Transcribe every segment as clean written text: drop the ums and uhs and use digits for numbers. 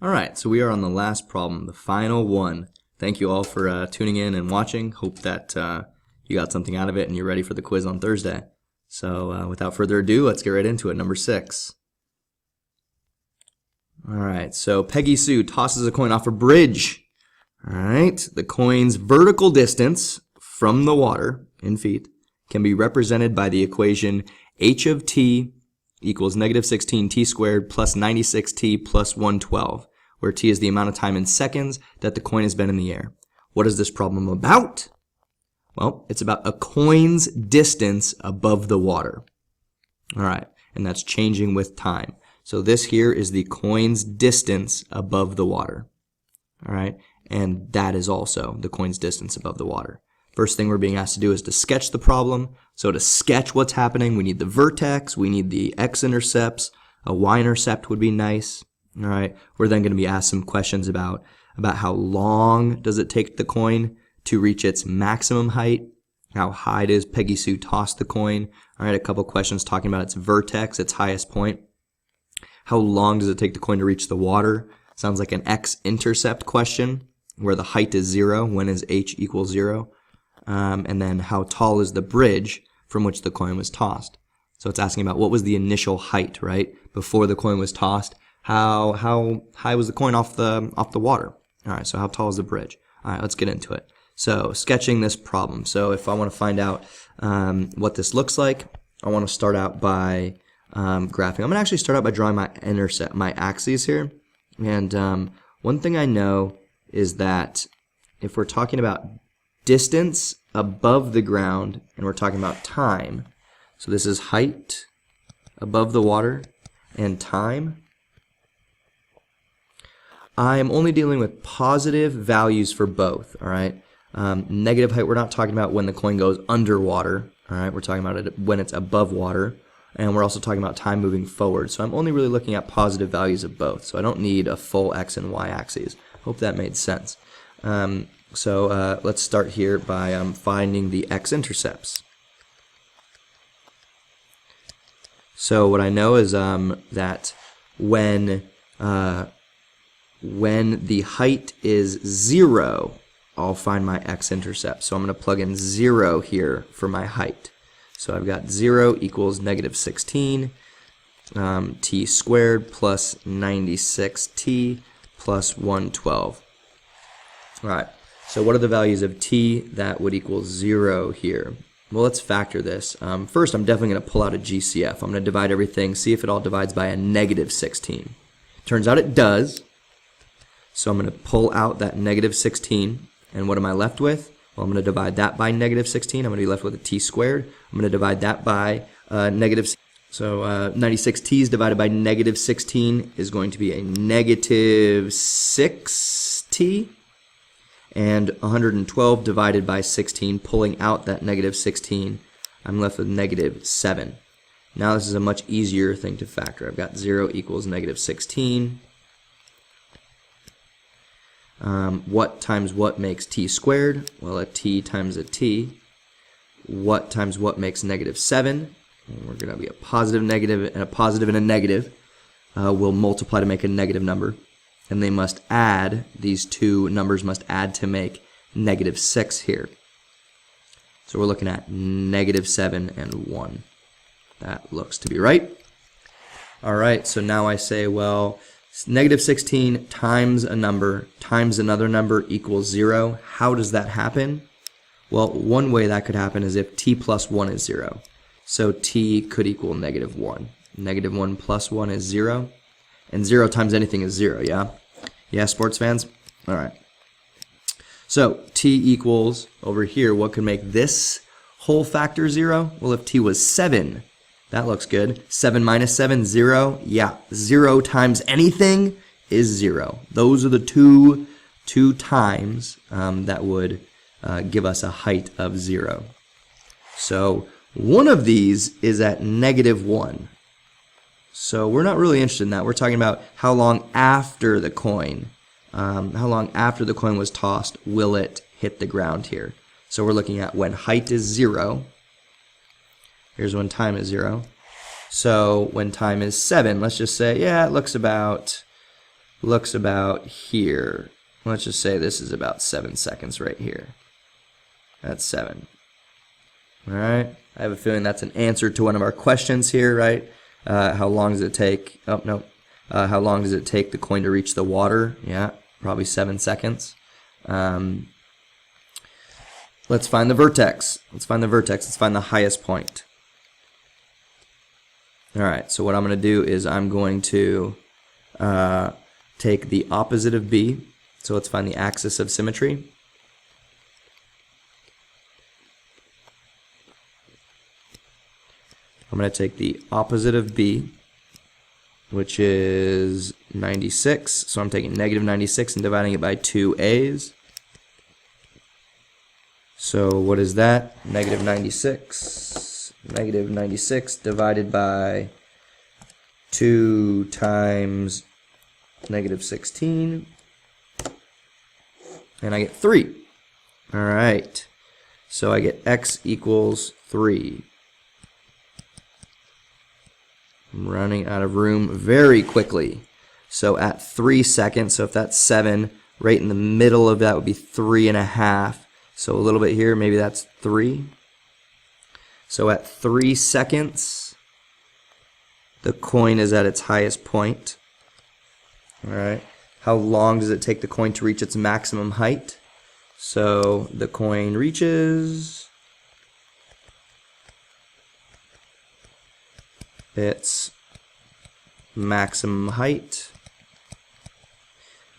Alright, so we are on the last problem, the final one. Thank you all for tuning in and watching. Hope that you got something out of it and you're ready for the quiz on Thursday. So without further ado, let's get right into it. Number 6. Alright, so Peggy Sue tosses a coin off a bridge. Alright, the coin's vertical distance from the water, in feet, can be represented by the equation h of t equals negative 16 t squared plus 96 t plus 112, where t is the amount of time in seconds that the coin has been in the air. What is this problem about? Well, it's about a coin's distance above the water. Alright, and that's changing with time. So this here is the coin's distance above the water. Alright, and that is also the coin's distance above the water. First thing we're being asked to do is to sketch the problem. So to sketch what's happening, we need the vertex, we need the x-intercepts, a y-intercept would be nice. All right, we're then going to be asked some questions about how long does it take the coin to reach its maximum height, how high does Peggy Sue toss the coin. All right, a couple questions talking about its vertex, its highest point. How long does it take the coin to reach the water? Sounds like an x-intercept question where the height is 0, when is h equals 0? And then how tall is the bridge from which the coin was tossed? So it's asking about what was the initial height, right, before the coin was tossed. How high was the coin off the water? All right, so how tall is the bridge? All right, let's get into it. So sketching this problem. So if I want to find out what this looks like, I want to start out by graphing. I'm going to actually start out by drawing my axes here. And one thing I know is that if we're talking about distance above the ground and we're talking about time, so this is height above the water and time, I'm only dealing with positive values for both. All right, negative height, we're not talking about when the coin goes underwater. All right, we're talking about it when it's above water, and we're also talking about time moving forward. So I'm only really looking at positive values of both, so I don't need a full x and y axes. Hope that made sense. So let's start here by finding the x-intercepts. So what I know is that when the height is 0, I'll find my x-intercept. So I'm going to plug in 0 here for my height. So I've got 0 equals negative 16 t squared plus 96t plus 112. All right. So what are the values of t that would equal 0 here? Well, let's factor this. First, I'm definitely going to pull out a GCF. I'm going to divide everything, see if it all divides by a negative 16. Turns out it does. So I'm going to pull out that negative 16. And what am I left with? Well, I'm going to divide that by negative 16. I'm going to be left with a t squared. I'm going to divide that by negative 16. So 96t's divided by negative 16 is going to be a negative 6t. And 112 divided by 16, pulling out that negative 16, I'm left with negative 7. Now this is a much easier thing to factor. I've got 0 equals negative 16. What times what makes t squared? Well, a t times a t. What times what makes negative 7? And we're going to be a positive, negative, and a positive and a negative. We'll multiply to make a negative number. And they must add, these two numbers must add to make negative 6 here. So we're looking at negative 7 and 1. That looks to be right. All right, so now I say, well, negative 16 times a number times another number equals 0. How does that happen? Well, one way that could happen is if t plus 1 is 0. So t could equal negative 1. Negative 1 plus 1 is 0. And 0 times anything is 0, yeah? Yeah, sports fans? All right. So t equals, over here, what could make this whole factor 0? Well, if t was 7, that looks good. 7 minus 7, 0. Yeah, 0 times anything is 0. Those are the two times that would give us a height of 0. So one of these is at negative 1. So we're not really interested in that. We're talking about how long after the coin was tossed will it hit the ground here. So we're looking at when height is 0. Here's when time is 0. So when time is 7, let's just say, yeah, it looks about looks about here. Let's just say this is about 7 seconds right here. That's 7. All right. I have a feeling that's an answer to one of our questions here, right? How long does it take? Oh, no. How long does it take the coin to reach the water? Yeah, probably 7 seconds. Let's find the vertex. Let's find the highest point. All right, so what I'm going to do is I'm going to take the opposite of B. So let's find the axis of symmetry. I'm going to take the opposite of B, which is 96. So I'm taking negative 96 and dividing it by 2 A's. So what is that? Negative 96. Negative 96 divided by 2 times negative 16. And I get 3. All right. So I get x equals 3. I'm running out of room very quickly. So at 3 seconds, so if that's 7, right in the middle of that would be 3.5. So a little bit here, maybe that's 3. So at 3 seconds, the coin is at its highest point. All right. How long does it take the coin to reach its maximum height? So the coin reaches its maximum height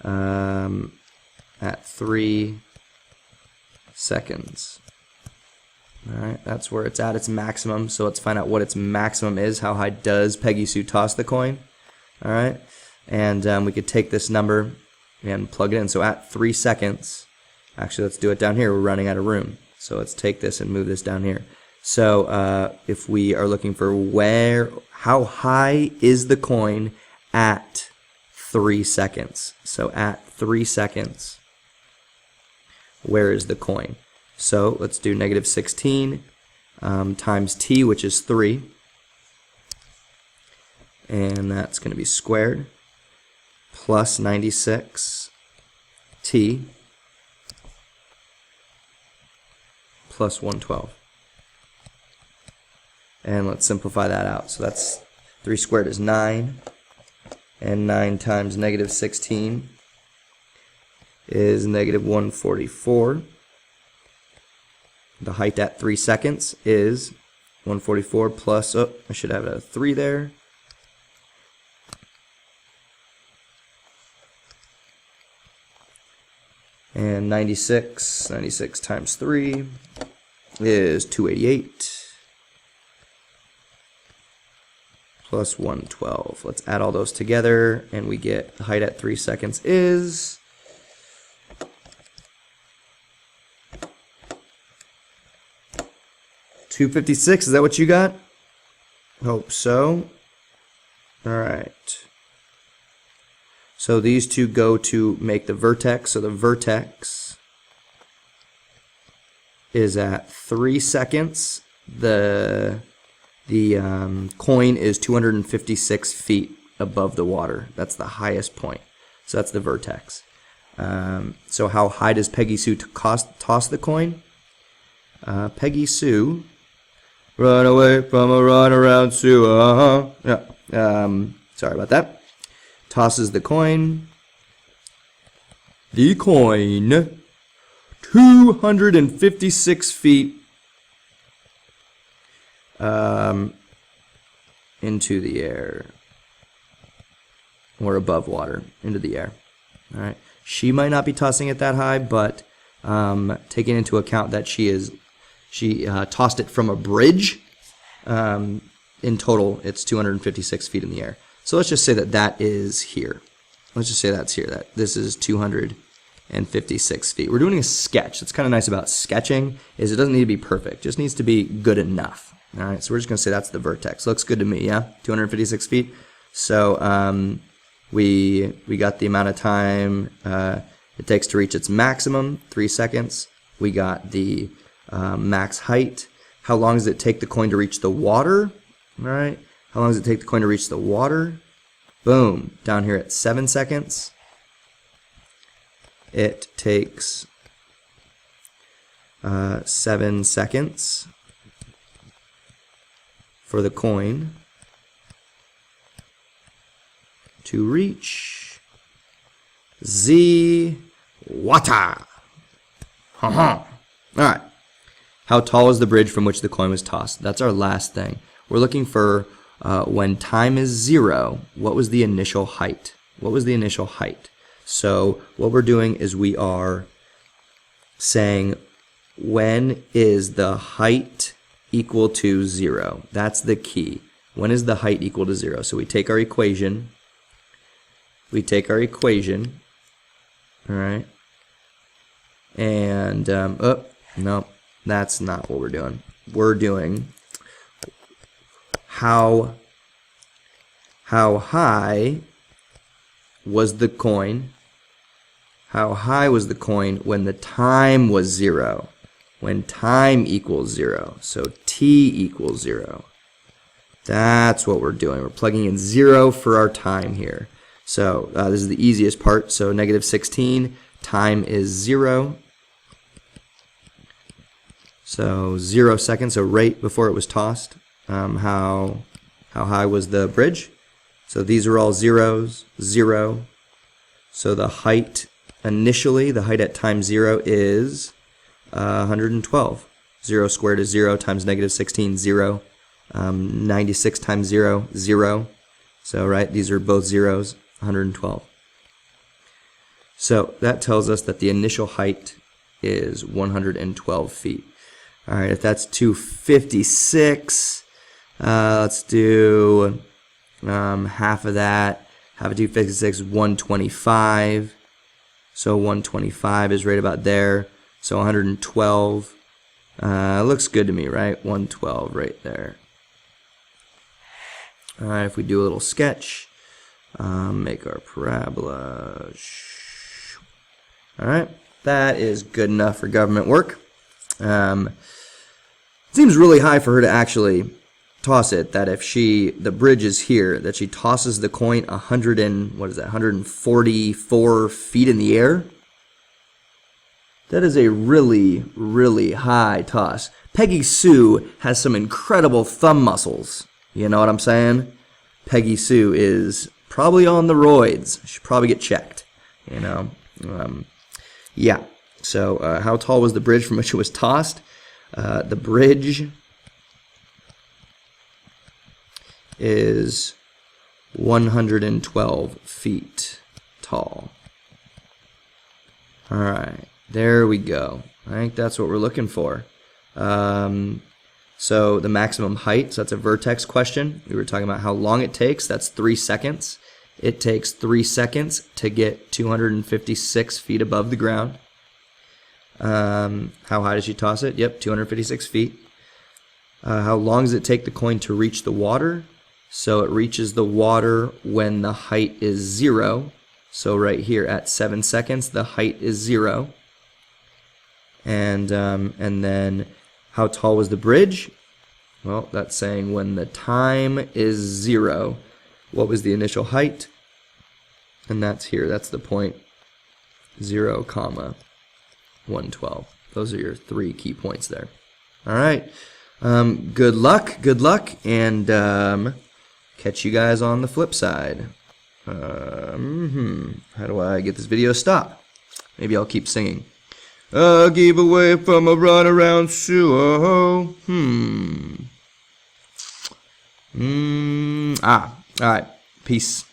at 3 seconds. All right, that's where it's at its maximum. So let's find out what its maximum is. How high does Peggy Sue toss the coin? All right, and we could take this number and plug it in. So at 3 seconds, actually let's do it down here. We're running out of room. So let's take this and move this down here. So if we are looking for how high is the coin at 3 seconds? So at 3 seconds, where is the coin? So let's do negative 16 times t, which is 3. And that's going to be squared, plus 96 t plus 112. And let's simplify that out. So that's 3 squared is 9. And 9 times negative 16 is negative 144. The height at 3 seconds is 144 plus, oh, I should have a 3 there. And 96 times 3 is 288. Plus 112. Let's add all those together, and we get the height at 3 seconds is 256. Is that what you got? Hope so. All right. So these two go to make the vertex. So the vertex is at 3 seconds. The coin is 256 feet above the water. That's the highest point. So that's the vertex. So how high does Peggy Sue toss the coin? Peggy Sue, run away from a runaround Sue. Yeah. Sorry about that. Tosses the coin. The coin 256 feet into the air, or above water, into the air. All right. She might not be tossing it that high, but taking into account that she tossed it from a bridge, in total it's 256 feet in the air. So let's just say that is here. Let's just say that's here. That this is 256 feet. We're doing a sketch. That's kind of nice about sketching is it doesn't need to be perfect. It just needs to be good enough. All right, so we're just going to say that's the vertex. Looks good to me, yeah? 256 feet. So we got the amount of time it takes to reach its maximum, 3 seconds. We got the max height. How long does it take the coin to reach the water? All right, how long does it take the coin to reach the water? Boom. Down here at 7 seconds, it takes 7 seconds for the coin to reach the water. All right. How tall is the bridge from which the coin was tossed? That's our last thing. We're looking for when time is 0, what was the initial height? What was the initial height? So what we're doing is we are saying when is the height equal to 0? That's the key. When is the height equal to 0? So we take our equation. All right. And, oh, no, that's not what we're doing. We're doing how high was the coin? How high was the coin when the time was 0? When time equals 0. So t equals 0. That's what we're doing. We're plugging in 0 for our time here. So this is the easiest part. So -16, time is 0. So 0 seconds, so right before it was tossed. How high was the bridge? So these are all zeros, 0. So the height initially, the height at time 0 is 112. 0 squared is 0 times -16, 0. 96 times 0, 0. So, right, these are both zeros, 112. So that tells us that the initial height is 112 feet. All right, if that's 256, let's do half of that. Half of 256 is 125. So 125 is right about there. So 112 looks good to me, right? 112 right there. All right, if we do a little sketch, make our parabola. All right, that is good enough for government work. Seems really high for her to actually toss it, that if the bridge is here, that she tosses the coin 144 feet in the air. That is a really, really high toss. Peggy Sue has some incredible thumb muscles. You know what I'm saying? Peggy Sue is probably on the roids. She should probably get checked. You know? Yeah. So how tall was the bridge from which it was tossed? The bridge is 112 feet tall. All right, there we go. I think that's what we're looking for. So the maximum height, so that's a vertex question. We were talking about how long it takes. That's 3 seconds. It takes 3 seconds to get 256 feet above the ground. How high did she toss it? Yep, 256 feet. How long does it take the coin to reach the water? So it reaches the water when the height is 0. So right here at 7 seconds, the height is 0. And then how tall was the bridge? Well, that's saying when the time is 0, what was the initial height? And that's here. That's the point 0, 112. Those are your 3 key points there. All right. Good luck, and catch you guys on the flip side. How do I get this video to stop? Maybe I'll keep singing. I'll keep away from a run around Sue. All right. Peace.